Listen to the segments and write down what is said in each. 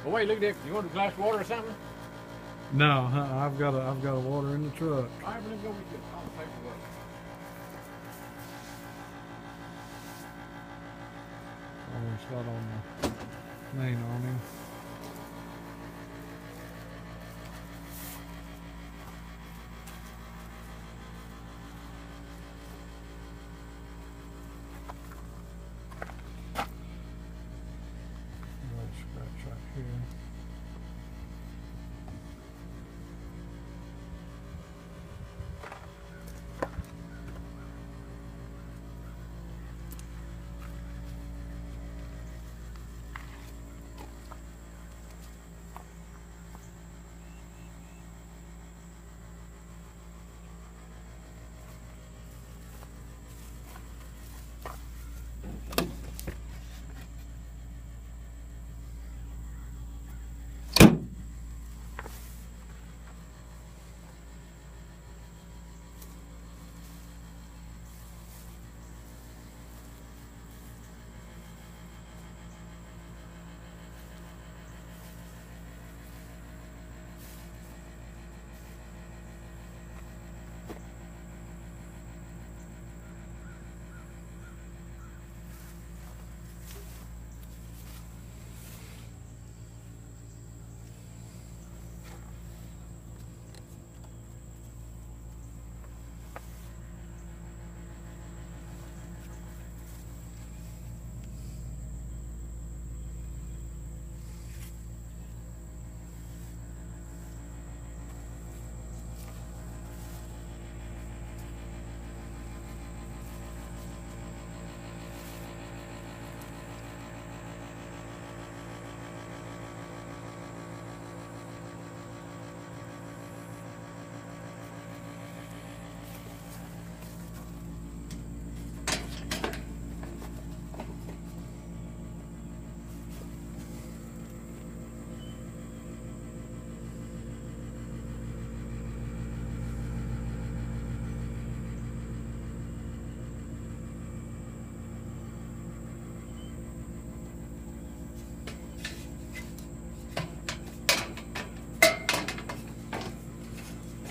Well, wait, look at that. You want a glass of water or something? No, I've got a water in the truck. All right, well, let's go with you. All the paperwork. Almost got on the main on him. Scratch right here.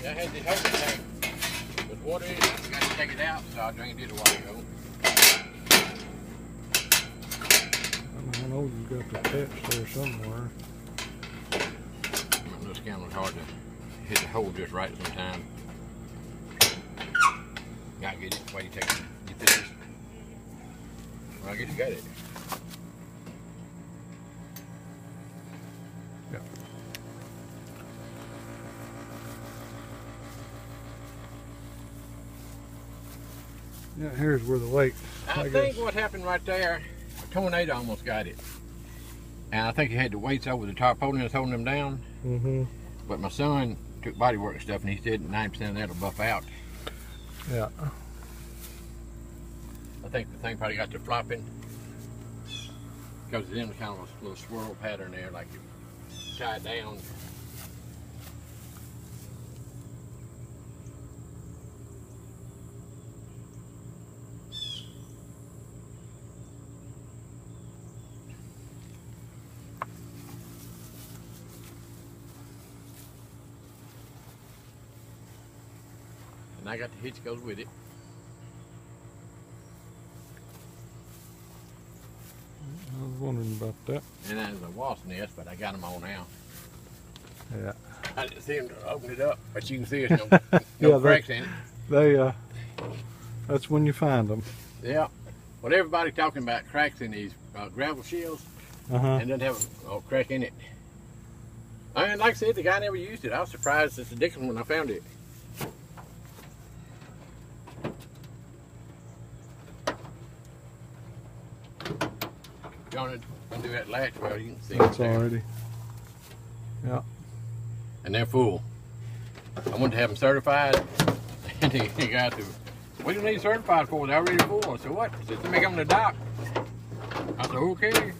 I had this whole tank with water in it. I got to take it out, so I drained it a while ago. I know you've got the catch there somewhere. This camera's hard to hit the hole just right sometimes. Gotta get it. Why you take it? Get this. Well, I guess you got it. Yeah. Yeah, here's where the lake. I think what happened right there, a tornado almost got it. And I think he had the weights over the tarpaulin that's holding them down. Mm-hmm. But my son took body work stuff and he said 90% of that'll buff out. Yeah. I think the thing probably got to flopping. Because it's in kind of a little swirl pattern there, like you tie it down. And I got the hitch goes with it. I was wondering about that. And that was a wasp nest, but I got them all now. Yeah. I didn't see them to open it up, but you can see there's no cracks in it. They that's when you find them. Yeah. Well, everybody's talking about cracks in these gravel shields, and doesn't have a crack in it. I mean, like I said, the guy never used it. I was surprised it's a Dixon when I found it. John, do that latch well, you can see that's it already. Yeah. And they're full. I wanted to have them certified, and the guy said, "What do you need certified for? They're already full." I said, "What?" He said, "To make them the dock." I said, "Okay."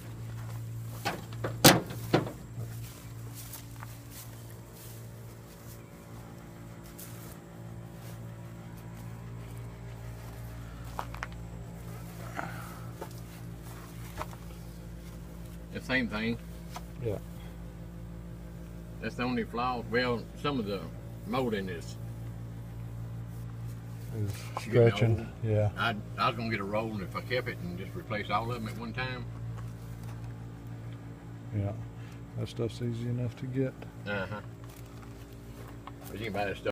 The same thing. Yeah. That's the only flaw. Well, some of the molding is It's getting stretching. old. Yeah. I was gonna get a roll, and if I kept it and just replace all of them at one time. Yeah. That stuff's easy enough to get. But you can buy that stuff.